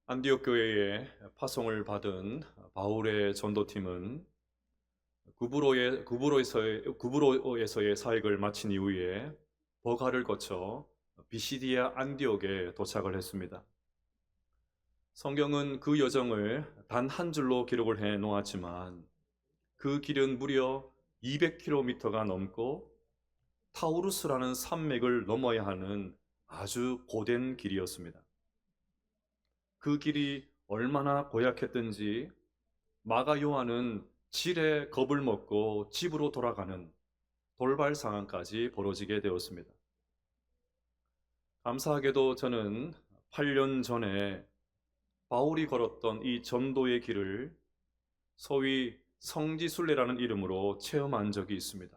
안디옥 교회에 파송을 받은 바울의 전도팀은 구브로에서의 사역을 마친 이후에 버가를 거쳐 비시디아 안디옥에 도착을 했습니다. 성경은 그 여정을 단 한 줄로 기록을 해 놓았지만 그 길은 무려 200km가 넘고 타우루스라는 산맥을 넘어야 하는 아주 고된 길이었습니다. 그 길이 얼마나 고약했던지 마가 요한은 질에 겁을 먹고 집으로 돌아가는 돌발 상황까지 벌어지게 되었습니다. 감사하게도 저는 8년 전에 바울이 걸었던 이 전도의 길을 소위 성지순례라는 이름으로 체험한 적이 있습니다.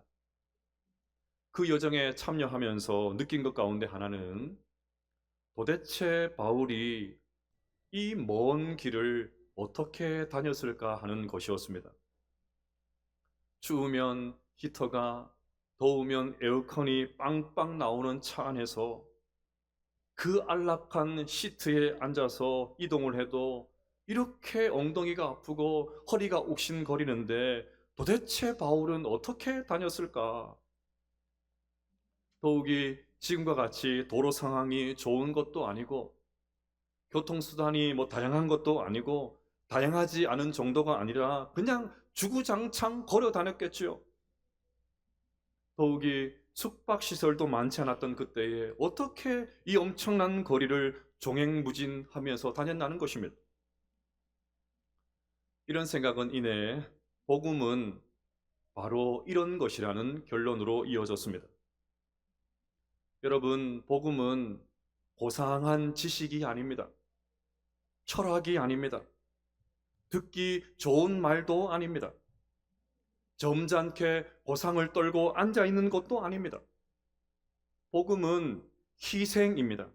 그 여정에 참여하면서 느낀 것 가운데 하나는 도대체 바울이 이 먼 길을 어떻게 다녔을까 하는 것이었습니다. 추우면 히터가, 더우면 에어컨이 빵빵 나오는 차 안에서 그 안락한 시트에 앉아서 이동을 해도 이렇게 엉덩이가 아프고 허리가 욱신거리는데 도대체 바울은 어떻게 다녔을까? 더욱이 지금과 같이 도로 상황이 좋은 것도 아니고 교통수단이 다양한 것도 아니고 다양하지 않은 정도가 아니라 그냥 주구장창 걸어 다녔겠지요. 더욱이 숙박시설도 많지 않았던 그때에 어떻게 이 엄청난 거리를 종횡무진하면서 다녔나는 것입니다. 이런 생각은 이내 복음은 바로 이런 것이라는 결론으로 이어졌습니다. 여러분, 복음은 고상한 지식이 아닙니다. 철학이 아닙니다. 듣기 좋은 말도 아닙니다. 점잖게 고상을 떨고 앉아있는 것도 아닙니다. 복음은 희생입니다.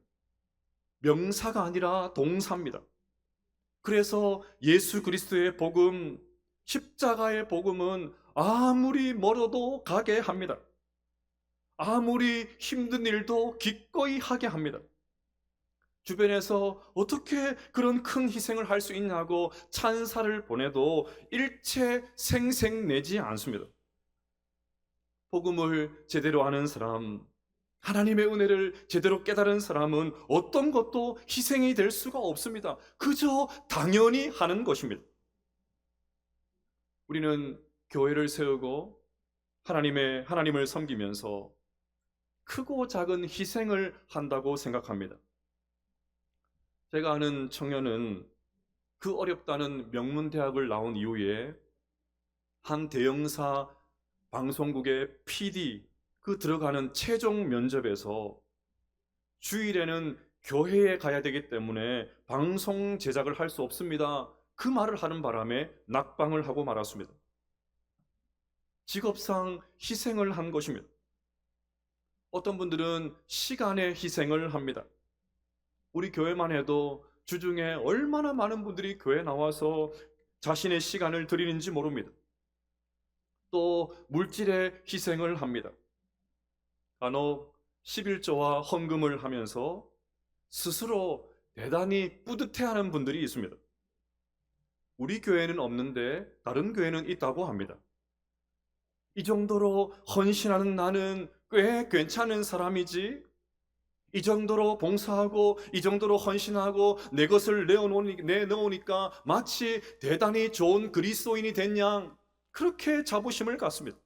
명사가 아니라 동사입니다. 그래서 예수 그리스도의 복음, 십자가의 복음은 아무리 멀어도 가게 합니다. 아무리 힘든 일도 기꺼이 하게 합니다. 주변에서 어떻게 그런 큰 희생을 할 수 있냐고 찬사를 보내도 일체 생색내지 않습니다. 복음을 제대로 아는 사람, 하나님의 은혜를 제대로 깨달은 사람은 어떤 것도 희생이 될 수가 없습니다. 그저 당연히 하는 것입니다. 우리는 교회를 세우고 하나님을 섬기면서 크고 작은 희생을 한다고 생각합니다. 제가 아는 청년은 그 어렵다는 명문대학을 나온 이후에 한 대형사 방송국의 PD 그 들어가는 최종 면접에서 주일에는 교회에 가야 되기 때문에 방송 제작을 할 수 없습니다. 그 말을 하는 바람에 낙방을 하고 말았습니다. 직업상 희생을 한 것입니다. 어떤 분들은 시간의 희생을 합니다. 우리 교회만 해도 주중에 얼마나 많은 분들이 교회에 나와서 자신의 시간을 드리는지 모릅니다. 또 물질의 희생을 합니다. 간혹 11조와 헌금을 하면서 스스로 대단히 뿌듯해하는 분들이 있습니다. 우리 교회는 없는데 다른 교회는 있다고 합니다. 이 정도로 헌신하는 나는 꽤 괜찮은 사람이지, 이 정도로 봉사하고 이 정도로 헌신하고 내 것을 내놓으니까 마치 대단히 좋은 그리스도인이 된 양 그렇게 자부심을 갖습니다.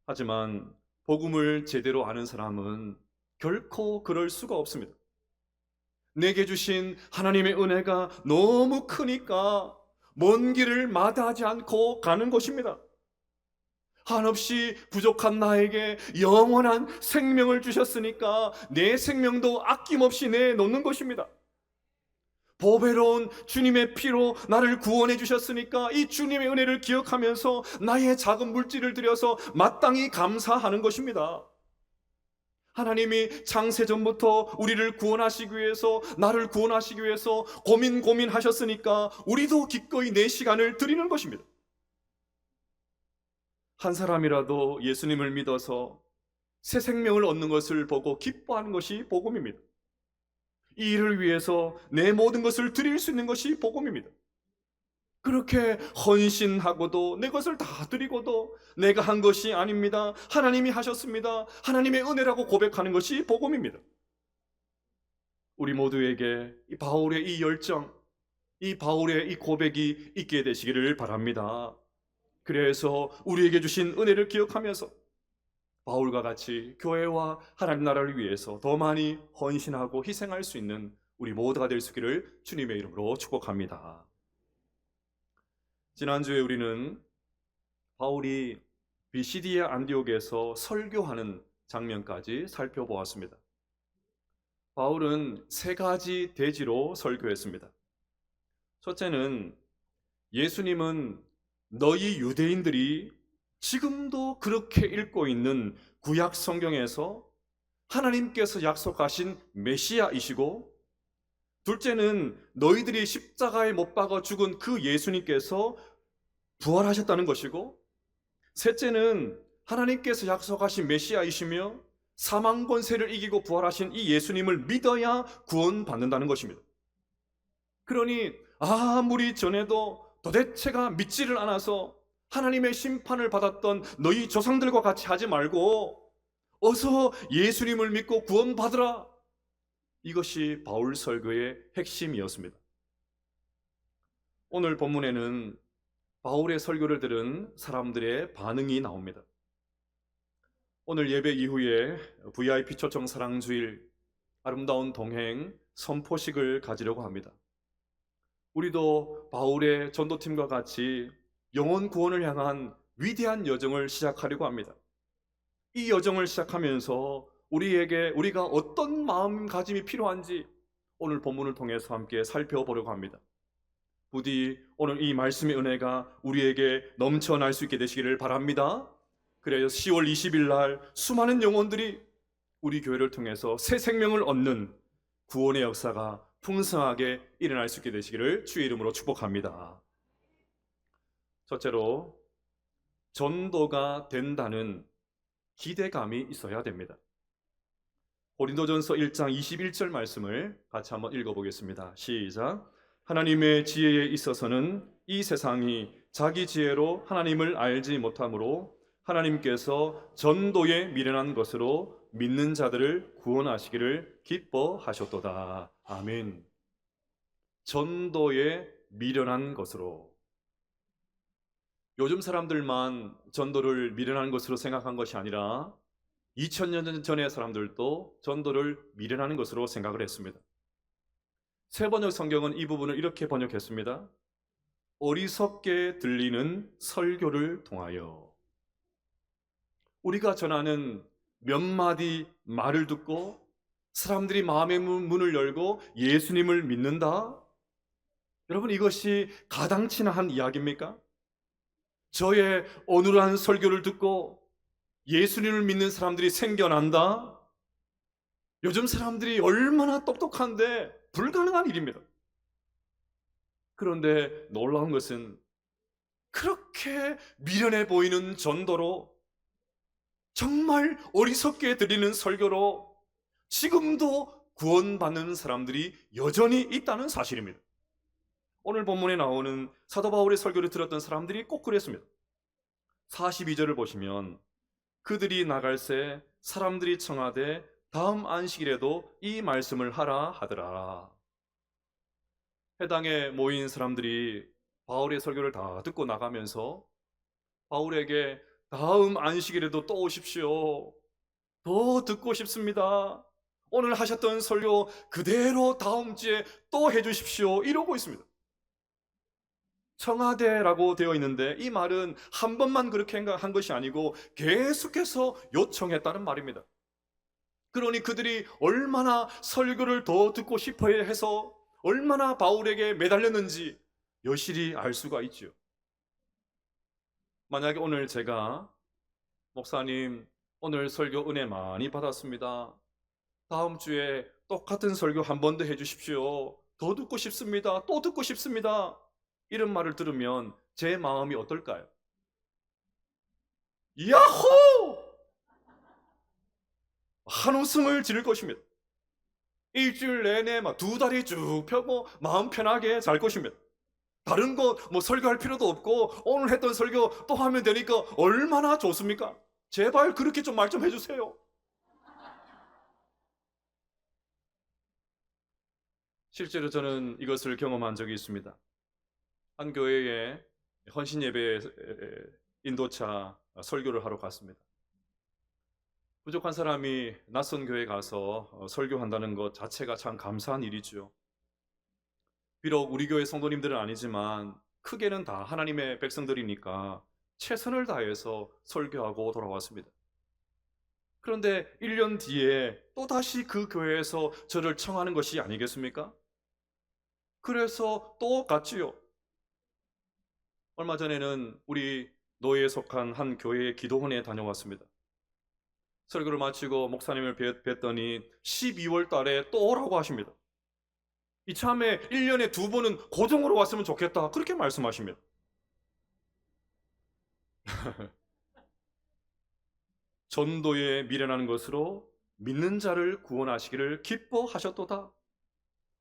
하지만 복음을 제대로 아는 사람은 결코 그럴 수가 없습니다. 내게 주신 하나님의 은혜가 너무 크니까 먼 길을 마다하지 않고 가는 것입니다. 한없이 부족한 나에게 영원한 생명을 주셨으니까 내 생명도 아낌없이 내놓는 것입니다. 보배로운 주님의 피로 나를 구원해 주셨으니까 이 주님의 은혜를 기억하면서 나의 작은 물질을 들여서 마땅히 감사하는 것입니다. 하나님이 창세전부터 우리를 구원하시기 위해서, 나를 구원하시기 위해서 고민하셨으니까 우리도 기꺼이 내 시간을 드리는 것입니다. 한 사람이라도 예수님을 믿어서 새 생명을 얻는 것을 보고 기뻐하는 것이 복음입니다. 이 일을 위해서 내 모든 것을 드릴 수 있는 것이 복음입니다. 그렇게 헌신하고도 내 것을 다 드리고도 내가 한 것이 아닙니다, 하나님이 하셨습니다, 하나님의 은혜라고 고백하는 것이 복음입니다. 우리 모두에게 이 바울의 이 열정, 이 바울의 이 고백이 있게 되시기를 바랍니다. 그래서 우리에게 주신 은혜를 기억하면서 바울과 같이 교회와 하나님 나라를 위해서 더 많이 헌신하고 희생할 수 있는 우리 모두가 될 수 있기를 주님의 이름으로 축복합니다. 지난주에 우리는 바울이 비시디아 안디옥에서 설교하는 장면까지 살펴보았습니다. 바울은 세 가지 대지로 설교했습니다. 첫째는 예수님은 너희 유대인들이 지금도 그렇게 읽고 있는 구약 성경에서 하나님께서 약속하신 메시아이시고, 둘째는 너희들이 십자가에 못 박아 죽은 그 예수님께서 부활하셨다는 것이고, 셋째는 하나님께서 약속하신 메시아이시며 사망 권세를 이기고 부활하신 이 예수님을 믿어야 구원받는다는 것입니다. 그러니 아무리 전에도 도대체가 믿지를 않아서 하나님의 심판을 받았던 너희 조상들과 같이 하지 말고 어서 예수님을 믿고 구원받으라. 이것이 바울 설교의 핵심이었습니다. 오늘 본문에는 바울의 설교를 들은 사람들의 반응이 나옵니다. 오늘 예배 이후에 VIP 초청 사랑주일 아름다운 동행 선포식을 가지려고 합니다. 우리도 바울의 전도팀과 같이 영혼 구원을 향한 위대한 여정을 시작하려고 합니다. 이 여정을 시작하면서 우리가 어떤 마음가짐이 필요한지 오늘 본문을 통해서 함께 살펴보려고 합니다. 부디 오늘 이 말씀의 은혜가 우리에게 넘쳐날 수 있게 되시기를 바랍니다. 그래서 10월 20일 날 수많은 영혼들이 우리 교회를 통해서 새 생명을 얻는 구원의 역사가 풍성하게 일어날 수 있게 되시기를 주의 이름으로 축복합니다. 첫째로, 전도가 된다는 기대감이 있어야 됩니다. 고린도전서 1장 21절 말씀을 같이 한번 읽어보겠습니다. 시작. 하나님의 지혜에 있어서는 이 세상이 자기 지혜로 하나님을 알지 못하므로 하나님께서 전도에 미련한 것으로 믿는 자들을 구원하시기를 기뻐하셨도다. 아멘. 전도에 미련한 것으로. 요즘 사람들만 전도를 미련한 것으로 생각한 것이 아니라 2000년 전의 사람들도 전도를 미련하는 것으로 생각을 했습니다. 새번역 성경은 이 부분을 이렇게 번역했습니다. 어리석게 들리는 설교를 통하여. 우리가 전하는 몇 마디 말을 듣고 사람들이 마음의 문을 열고 예수님을 믿는다? 여러분, 이것이 가당치나 한 이야기입니까? 저의 어눌한 설교를 듣고 예수님을 믿는 사람들이 생겨난다? 요즘 사람들이 얼마나 똑똑한데 불가능한 일입니다. 그런데 놀라운 것은 그렇게 미련해 보이는 전도로, 정말 어리석게 드리는 설교로 지금도 구원받는 사람들이 여전히 있다는 사실입니다. 오늘 본문에 나오는 사도 바울의 설교를 들었던 사람들이 꼭 그랬습니다. 42절을 보시면 그들이 나갈새 사람들이 청하되 다음 안식일에도 이 말씀을 하라 하더라. 해당에 모인 사람들이 바울의 설교를 다 듣고 나가면서 바울에게 다음 안식일에도 또 오십시오. 더 듣고 싶습니다. 오늘 하셨던 설교 그대로 다음 주에 또 해주십시오. 이러고 있습니다. 청하되라고 되어 있는데 이 말은 한 번만 그렇게 한 것이 아니고 계속해서 요청했다는 말입니다. 그러니 그들이 얼마나 설교를 더 듣고 싶어 해서 얼마나 바울에게 매달렸는지 여실히 알 수가 있죠. 만약에 오늘 제가 목사님 오늘 설교 은혜 많이 받았습니다. 다음 주에 똑같은 설교 한 번 더 해주십시오. 더 듣고 싶습니다. 또 듣고 싶습니다. 이런 말을 들으면 제 마음이 어떨까요? 야호! 한 웃음을 지를 것입니다. 일주일 내내 막 두 다리 쭉 펴고 마음 편하게 잘 것입니다. 다른 거 뭐 설교할 필요도 없고 오늘 했던 설교 또 하면 되니까 얼마나 좋습니까? 제발 그렇게 좀 말 좀 해주세요. 실제로 저는 이것을 경험한 적이 있습니다. 한 교회에 헌신 예배 인도차 설교를 하러 갔습니다. 부족한 사람이 낯선 교회에 가서 설교한다는 것 자체가 참 감사한 일이죠. 비록 우리 교회 성도님들은 아니지만 크게는 다 하나님의 백성들이니까 최선을 다해서 설교하고 돌아왔습니다. 그런데 1년 뒤에 또다시 그 교회에서 저를 청하는 것이 아니겠습니까? 그래서 또 갔지요. 얼마 전에는 우리 노예에 속한 한 교회의 기도원에 다녀왔습니다. 설교를 마치고 목사님을 뵀더니 12월 달에 또 오라고 하십니다. 이참에 1년에 2번은 고정으로 왔으면 좋겠다. 그렇게 말씀하십니다. 전도에 미련한 것으로 믿는 자를 구원하시기를 기뻐하셨도다.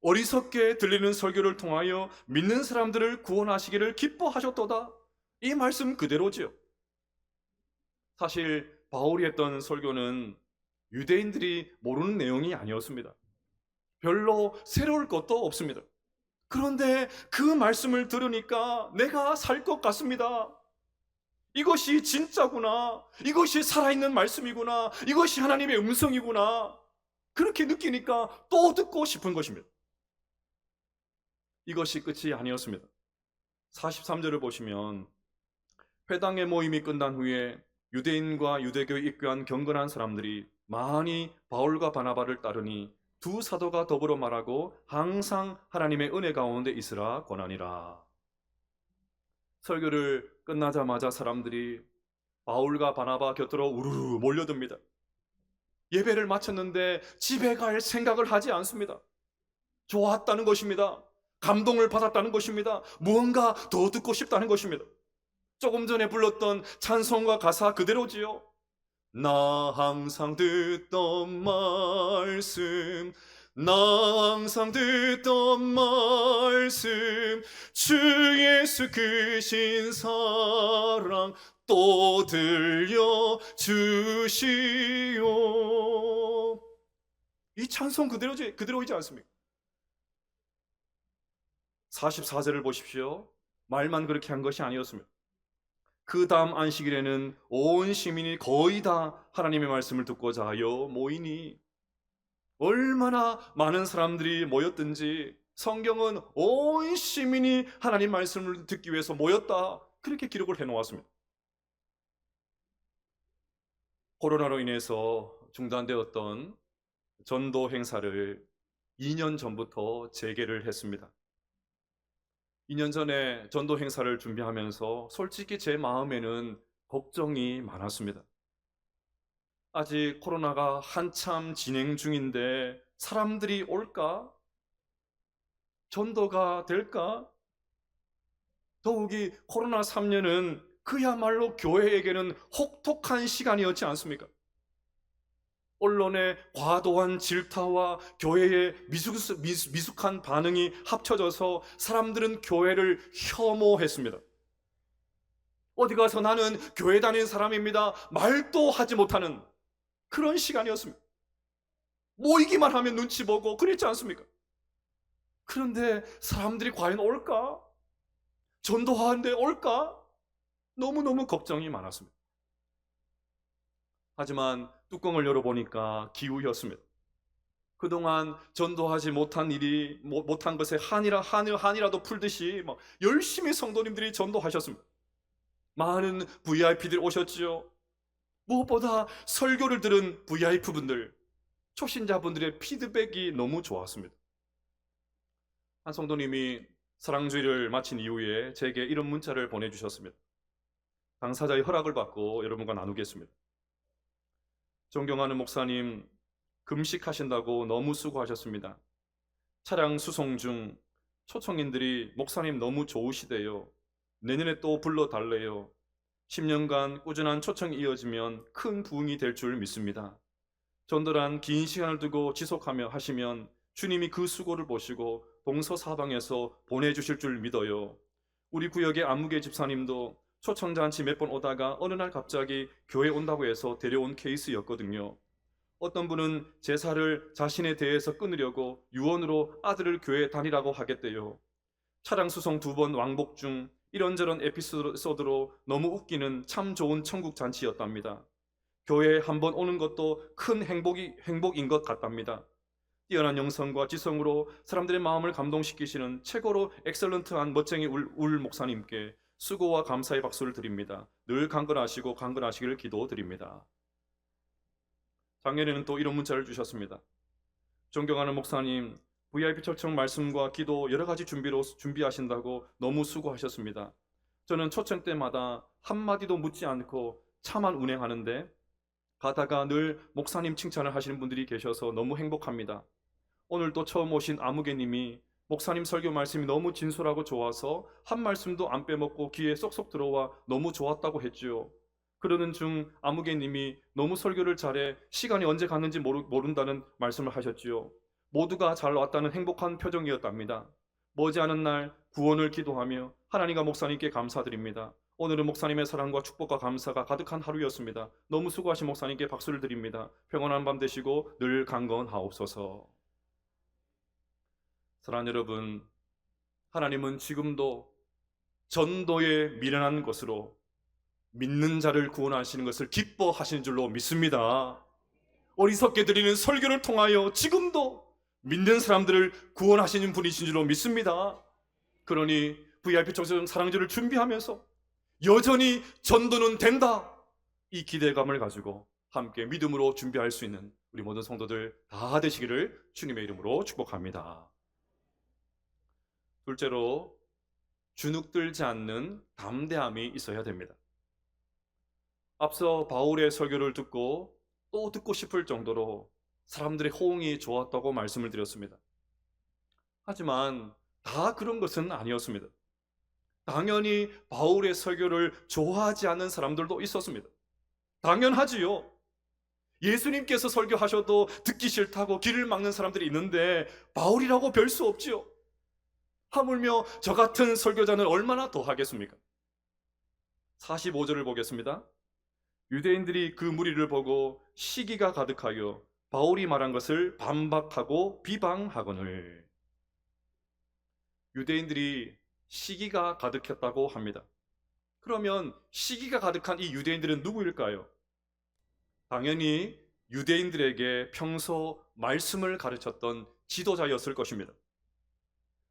어리석게 들리는 설교를 통하여 믿는 사람들을 구원하시기를 기뻐하셨도다. 이 말씀 그대로지요. 사실 바울이 했던 설교는 유대인들이 모르는 내용이 아니었습니다. 별로 새로울 것도 없습니다. 그런데 그 말씀을 들으니까 내가 살 것 같습니다. 이것이 진짜구나. 이것이 살아있는 말씀이구나. 이것이 하나님의 음성이구나. 그렇게 느끼니까 또 듣고 싶은 것입니다. 이것이 끝이 아니었습니다. 43절을 보시면 회당의 모임이 끝난 후에 유대인과 유대교에 입교한 경건한 사람들이 많이 바울과 바나바를 따르니 두 사도가 더불어 말하고 항상 하나님의 은혜 가운데 있으라 권하니라. 설교를 끝나자마자 사람들이 바울과 바나바 곁으로 우르르 몰려듭니다. 예배를 마쳤는데 집에 갈 생각을 하지 않습니다. 좋았다는 것입니다. 감동을 받았다는 것입니다. 무언가 더 듣고 싶다는 것입니다. 조금 전에 불렀던 찬송과 가사 그대로지요. 나 항상 듣던 말씀, 나 항상 듣던 말씀, 주 예수 크신 사랑 또 들려주시오. 이 찬송 그대로이지 않습니까? 44절을 보십시오. 말만 그렇게 한 것이 아니었습니다. 그 다음 안식일에는 온 시민이 거의 다 하나님의 말씀을 듣고자 하여 모이니 얼마나 많은 사람들이 모였든지 성경은 온 시민이 하나님 말씀을 듣기 위해서 모였다. 그렇게 기록을 해놓았습니다. 코로나로 인해서 중단되었던 전도 행사를 2년 전부터 재개를 했습니다. 2년 전에 전도 행사를 준비하면서 솔직히 제 마음에는 걱정이 많았습니다. 아직 코로나가 한참 진행 중인데 사람들이 올까? 전도가 될까? 더욱이 코로나 3년은 그야말로 교회에게는 혹독한 시간이었지 않습니까? 언론의 과도한 질타와 교회의 미숙한 반응이 합쳐져서 사람들은 교회를 혐오했습니다. 어디 가서 나는 교회 다니는 사람입니다. 말도 하지 못하는 그런 시간이었습니다. 모이기만 하면 눈치 보고 그랬지 않습니까? 그런데 사람들이 과연 올까? 전도하는데 올까? 너무너무 걱정이 많았습니다. 하지만 뚜껑을 열어보니까 기우였습니다. 그동안 전도하지 못한 일이 못한 것에 한이라도 풀듯이 막 열심히 성도님들이 전도하셨습니다. 많은 VIP들이 오셨지요. 무엇보다 설교를 들은 VIP분들, 초신자분들의 피드백이 너무 좋았습니다. 한 성도님이 사랑주의를 마친 이후에 제게 이런 문자를 보내주셨습니다. 당사자의 허락을 받고 여러분과 나누겠습니다. 존경하는 목사님, 금식하신다고 너무 수고하셨습니다. 차량 수송 중 초청인들이 목사님 너무 좋으시대요. 내년에 또 불러달래요. 10년간 꾸준한 초청이 이어지면 큰 부흥이 될 줄 믿습니다. 전도란 긴 시간을 두고 지속하며 하시면 주님이 그 수고를 보시고 동서사방에서 보내주실 줄 믿어요. 우리 구역의 안무개 집사님도 초청잔치 몇 번 오다가 어느 날 갑자기 교회 온다고 해서 데려온 케이스였거든요. 어떤 분은 제사를 자신에 대해서 끊으려고 유언으로 아들을 교회에 다니라고 하겠대요. 차량 수송 2번 왕복 중 이런저런 에피소드로 너무 웃기는 참 좋은 천국 잔치였답니다. 교회에 한 번 오는 것도 큰 행복인 것 같답니다. 뛰어난 영성과 지성으로 사람들의 마음을 감동시키시는 최고로 엑셀런트한 멋쟁이 울 목사님께 수고와 감사의 박수를 드립니다. 늘 강건하시길 기도드립니다. 작년에는 또 이런 문자를 주셨습니다. 존경하는 목사님, VIP 초청 말씀과 기도 여러 가지 준비하신다고 너무 수고하셨습니다. 저는 초청 때마다 한마디도 묻지 않고 차만 운행하는데 가다가 늘 목사님 칭찬을 하시는 분들이 계셔서 너무 행복합니다. 오늘 또 처음 오신 아무개님이 목사님 설교 말씀이 너무 진솔하고 좋아서 한 말씀도 안 빼먹고 귀에 쏙쏙 들어와 너무 좋았다고 했지요. 그러는 중 아무개님이 너무 설교를 잘해 시간이 언제 갔는지 모른다는 말씀을 하셨지요. 모두가 잘 왔다는 행복한 표정이었답니다. 머지않은 날 구원을 기도하며 하나님과 목사님께 감사드립니다. 오늘은 목사님의 사랑과 축복과 감사가 가득한 하루였습니다. 너무 수고하신 목사님께 박수를 드립니다. 평안한 밤 되시고 늘 강건하옵소서. 사랑하는 여러분, 하나님은 지금도 전도에 미련한 것으로 믿는 자를 구원하시는 것을 기뻐하시는 줄로 믿습니다. 어리석게 드리는 설교를 통하여 지금도 믿는 사람들을 구원하시는 분이신 줄로 믿습니다. 그러니 VIP 초청 사랑제를 준비하면서 여전히 전도는 된다, 이 기대감을 가지고 함께 믿음으로 준비할 수 있는 우리 모든 성도들 다 되시기를 주님의 이름으로 축복합니다. 둘째로, 주눅들지 않는 담대함이 있어야 됩니다. 앞서 바울의 설교를 듣고 또 듣고 싶을 정도로 사람들의 호응이 좋았다고 말씀을 드렸습니다. 하지만 다 그런 것은 아니었습니다. 당연히 바울의 설교를 좋아하지 않는 사람들도 있었습니다. 당연하지요. 예수님께서 설교하셔도 듣기 싫다고 귀를 막는 사람들이 있는데 바울이라고 별 수 없지요. 하물며 저 같은 설교자는 얼마나 더 하겠습니까? 45절을 보겠습니다. 유대인들이 그 무리를 보고 시기가 가득하여 바울이 말한 것을 반박하고 비방하거늘. 유대인들이 시기가 가득했다고 합니다. 그러면 시기가 가득한 이 유대인들은 누구일까요? 당연히 유대인들에게 평소 말씀을 가르쳤던 지도자였을 것입니다.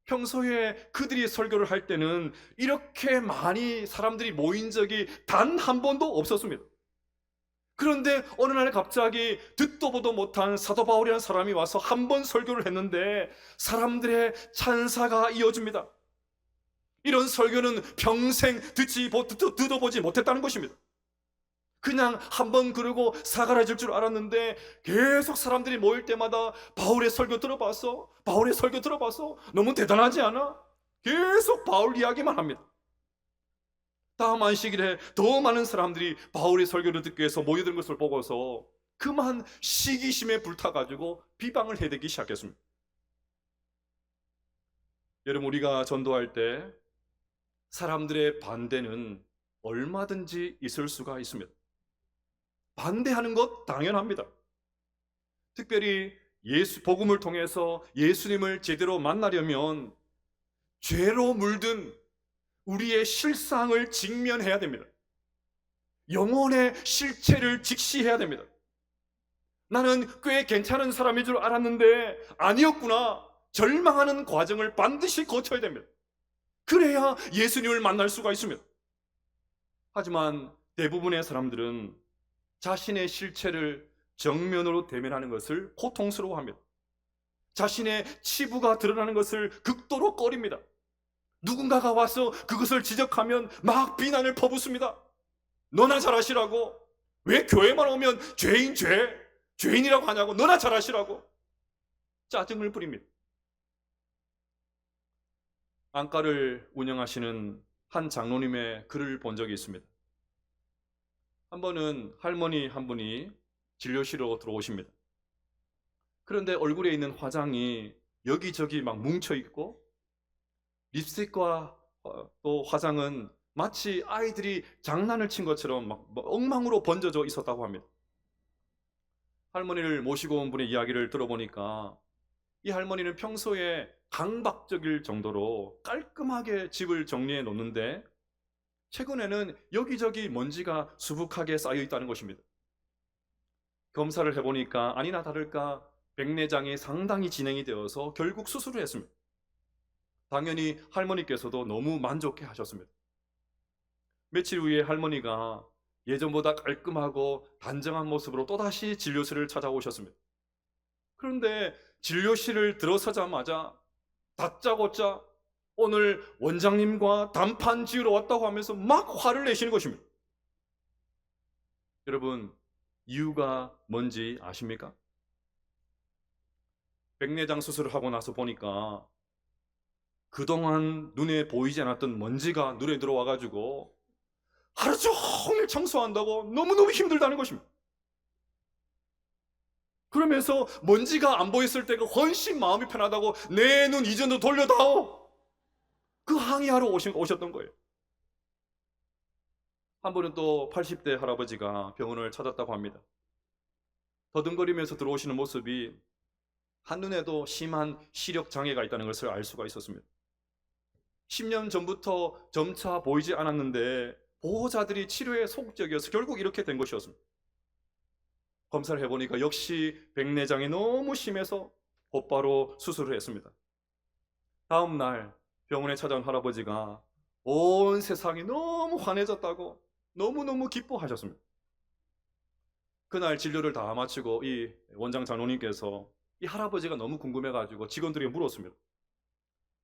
평소에 그들이 설교를 할 때는 이렇게 많이 사람들이 모인 적이 단 한 번도 없었습니다. 그런데 어느 날 갑자기 듣도 보도 못한 사도 바울이라는 사람이 와서 한 번 설교를 했는데 사람들의 찬사가 이어집니다. 이런 설교는 평생 듣어보지 못했다는 것입니다. 그냥 한 번 그러고 사그라질 줄 알았는데 계속 사람들이 모일 때마다 바울의 설교 들어봤어? 바울의 설교 들어봤어? 너무 대단하지 않아? 계속 바울 이야기만 합니다. 다음 안식일에 더 많은 사람들이 바울의 설교를 듣기 위해서 모여든 것을 보고서 그만 시기심에 불타가지고 비방을 해대기 시작했습니다. 여러분, 우리가 전도할 때 사람들의 반대는 얼마든지 있을 수가 있습니다. 반대하는 것 당연합니다. 특별히 복음을 통해서 예수님을 제대로 만나려면 죄로 물든 우리의 실상을 직면해야 됩니다. 영혼의 실체를 직시해야 됩니다. 나는 꽤 괜찮은 사람인 줄 알았는데 아니었구나. 절망하는 과정을 반드시 거쳐야 됩니다. 그래야 예수님을 만날 수가 있습니다. 하지만 대부분의 사람들은 자신의 실체를 정면으로 대면하는 것을 고통스러워합니다. 자신의 치부가 드러나는 것을 극도로 꺼립니다. 누군가가 와서 그것을 지적하면 막 비난을 퍼붓습니다. 너나 잘하시라고. 왜 교회만 오면 죄인이라고 하냐고. 너나 잘하시라고. 짜증을 부립니다. 안가를 운영하시는 한 장로님의 글을 본 적이 있습니다. 한 번은 할머니 한 분이 진료실로 들어오십니다. 그런데 얼굴에 있는 화장이 여기저기 막 뭉쳐 있고 립스틱과 또 화장은 마치 아이들이 장난을 친 것처럼 막 엉망으로 번져져 있었다고 합니다. 할머니를 모시고 온 분의 이야기를 들어보니까 이 할머니는 평소에 강박적일 정도로 깔끔하게 집을 정리해 놓는데 최근에는 여기저기 먼지가 수북하게 쌓여 있다는 것입니다. 검사를 해보니까 아니나 다를까 백내장이 상당히 진행이 되어서 결국 수술을 했습니다. 당연히 할머니께서도 너무 만족해 하셨습니다. 며칠 후에 할머니가 예전보다 깔끔하고 단정한 모습으로 또다시 진료실을 찾아오셨습니다. 그런데 진료실을 들어서자마자 다짜고짜 오늘 원장님과 단판 지으러 왔다고 하면서 막 화를 내시는 것입니다. 여러분, 이유가 뭔지 아십니까? 백내장 수술을 하고 나서 보니까 그동안 눈에 보이지 않았던 먼지가 눈에 들어와가지고 하루 종일 청소한다고 너무너무 힘들다는 것입니다. 그러면서 먼지가 안 보였을 때가 훨씬 마음이 편하다고 내 눈 이전으로 돌려다오. 그 항의하러 오셨던 거예요. 한 번은 또 80대 할아버지가 병원을 찾았다고 합니다. 더듬거리면서 들어오시는 모습이 한눈에도 심한 시력 장애가 있다는 것을 알 수가 있었습니다. 10년 전부터 점차 보이지 않았는데 보호자들이 치료에 소극적이어서 결국 이렇게 된 것이었습니다. 검사를 해보니까 역시 백내장이 너무 심해서 곧바로 수술을 했습니다. 다음 날 병원에 찾아온 할아버지가 온 세상이 너무 환해졌다고 너무너무 기뻐하셨습니다. 그날 진료를 다 마치고 이 원장 장로님께서 이 할아버지가 너무 궁금해가지고 직원들에게 물었습니다.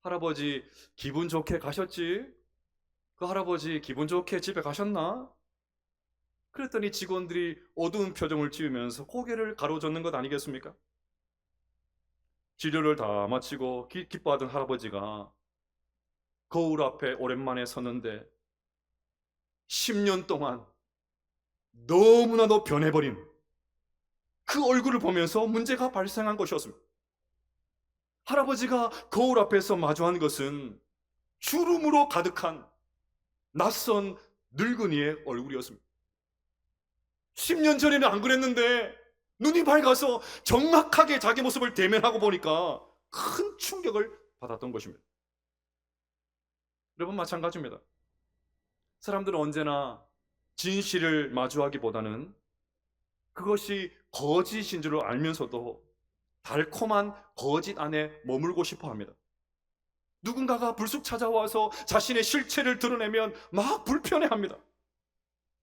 할아버지 기분 좋게 가셨지? 그 할아버지 기분 좋게 집에 가셨나? 그랬더니 직원들이 어두운 표정을 지으면서 고개를 가로젓는 것 아니겠습니까? 진료를 다 마치고 기뻐하던 할아버지가 거울 앞에 오랜만에 섰는데 10년 동안 너무나도 변해버린 그 얼굴을 보면서 문제가 발생한 것이었습니다. 할아버지가 거울 앞에서 마주한 것은 주름으로 가득한 낯선 늙은이의 얼굴이었습니다. 10년 전에는 안 그랬는데 눈이 밝아서 정확하게 자기 모습을 대면하고 보니까 큰 충격을 받았던 것입니다. 여러분 마찬가지입니다. 사람들은 언제나 진실을 마주하기보다는 그것이 거짓인 줄 알면서도 달콤한 거짓 안에 머물고 싶어 합니다. 누군가가 불쑥 찾아와서 자신의 실체를 드러내면 막 불편해합니다.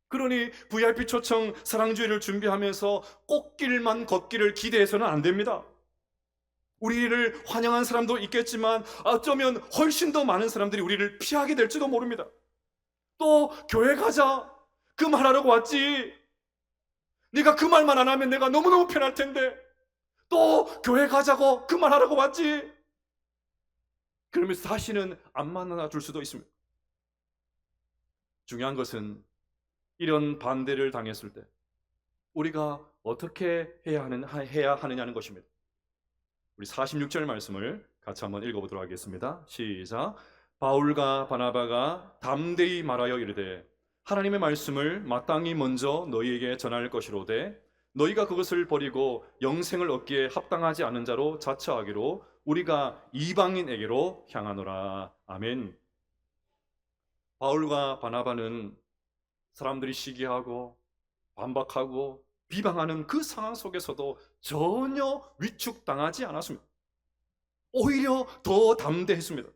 그러니 VIP 초청 사랑주의를 준비하면서 꽃길만 걷기를 기대해서는 안 됩니다. 우리를 환영한 사람도 있겠지만 어쩌면 훨씬 더 많은 사람들이 우리를 피하게 될지도 모릅니다. 또 교회 가자 그 말하려고 왔지. 네가 그 말만 안 하면 내가 너무너무 편할 텐데 또 교회 가자고 그 말하려고 왔지. 그러면서 다시는 안 만나 줄 수도 있습니다. 중요한 것은 이런 반대를 당했을 때 우리가 어떻게 해야 하느냐는 것입니다. 우리 46절 말씀을 같이 한번 읽어보도록 하겠습니다. 시작. 바울과 바나바가 담대히 말하여 이르되 하나님의 말씀을 마땅히 먼저 너희에게 전할 것이로되 너희가 그것을 버리고 영생을 얻기에 합당하지 않은 자로 자처하기로 우리가 이방인에게로 향하노라. 아멘. 바울과 바나바는 사람들이 시기하고 반박하고 비방하는 그 상황 속에서도 전혀 위축당하지 않았습니다. 오히려 더 담대했습니다.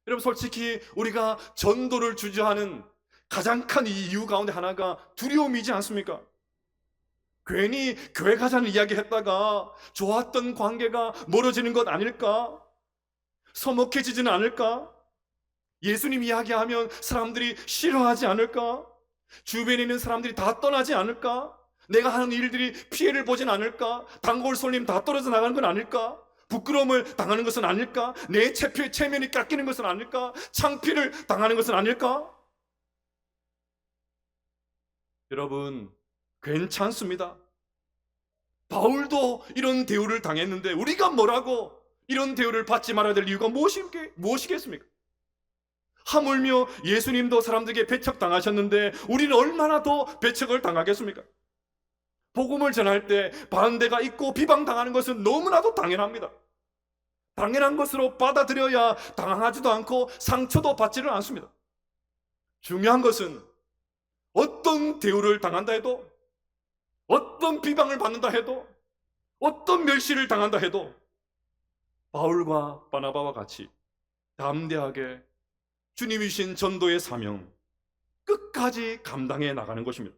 여러분 솔직히 우리가 전도를 주저하는 가장 큰 이유 가운데 하나가 두려움이지 않습니까? 괜히 교회 가자는 이야기 했다가 좋았던 관계가 멀어지는 것 아닐까? 서먹해지지는 않을까? 예수님 이야기하면 사람들이 싫어하지 않을까? 주변에 있는 사람들이 다 떠나지 않을까? 내가 하는 일들이 피해를 보진 않을까? 단골 손님 다 떨어져 나가는 건 아닐까? 부끄러움을 당하는 것은 아닐까? 내 체면이 깎이는 것은 아닐까? 창피를 당하는 것은 아닐까? 여러분 괜찮습니다. 바울도 이런 대우를 당했는데 우리가 뭐라고 이런 대우를 받지 말아야 될 이유가 무엇이겠습니까? 하물며 예수님도 사람들에게 배척당하셨는데 우리는 얼마나 더 배척을 당하겠습니까? 복음을 전할 때 반대가 있고 비방당하는 것은 너무나도 당연합니다. 당연한 것으로 받아들여야 당황하지도 않고 상처도 받지는 않습니다. 중요한 것은 어떤 대우를 당한다 해도, 어떤 비방을 받는다 해도, 어떤 멸시를 당한다 해도 바울과 바나바와 같이 담대하게 주님이 주신 전도의 사명 끝까지 감당해 나가는 것입니다.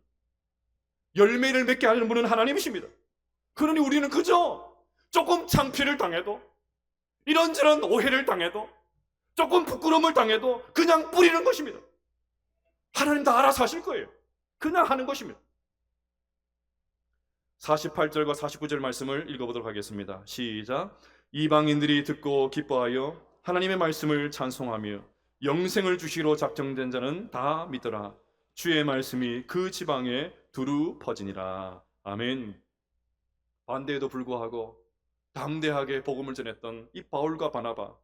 열매를 맺게 하는 분은 하나님이십니다. 그러니 우리는 그저 조금 창피를 당해도, 이런저런 오해를 당해도, 조금 부끄러움을 당해도 그냥 뿌리는 것입니다. 하나님 다 알아서 하실 거예요. 그냥 하는 것입니다. 48절과 49절 말씀을 읽어보도록 하겠습니다. 시작. 이방인들이 듣고 기뻐하여 하나님의 말씀을 찬송하며 영생을 주시기로 작정된 자는 다 믿더라. 주의 말씀이 그 지방에 두루 퍼지니라. 아멘. 반대에도 불구하고 담대하게 복음을 전했던 이 바울과 바나바,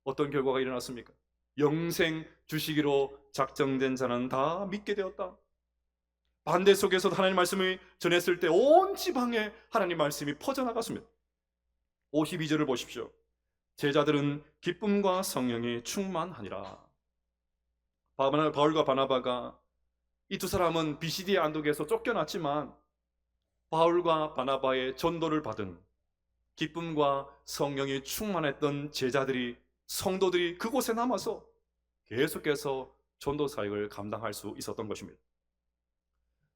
어떤 결과가 일어났습니까? 영생 주시기로 작정된 자는 다 믿게 되었다. 반대 속에서도 하나님 말씀을 전했을 때 온 지방에 하나님 말씀이 퍼져나갔습니다. 52절을 보십시오. 제자들은 기쁨과 성령이 충만하니라. 바울과 바나바가, 이 두 사람은 비시디아 안독에서 쫓겨났지만 바울과 바나바의 전도를 받은 기쁨과 성령이 충만했던 제자들이, 성도들이 그곳에 남아서 계속해서 전도 사역을 감당할 수 있었던 것입니다.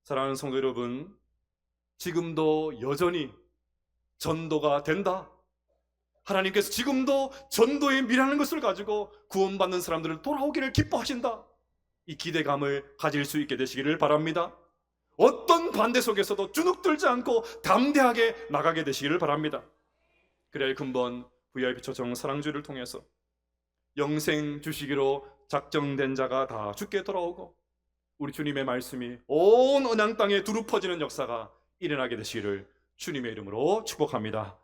사랑하는 성도 여러분, 지금도 여전히 전도가 된다, 하나님께서 지금도 전도의 미라는 것을 가지고 구원받는 사람들을 돌아오기를 기뻐하신다, 이 기대감을 가질 수 있게 되시기를 바랍니다. 어떤 반대 속에서도 주눅들지 않고 담대하게 나가게 되시기를 바랍니다. 그래야 근본 VIP 초청 사랑주를 통해서 영생 주시기로 작정된 자가 다 주께 돌아오고 우리 주님의 말씀이 온 언양 땅에 두루 퍼지는 역사가 일어나게 되시기를 주님의 이름으로 축복합니다.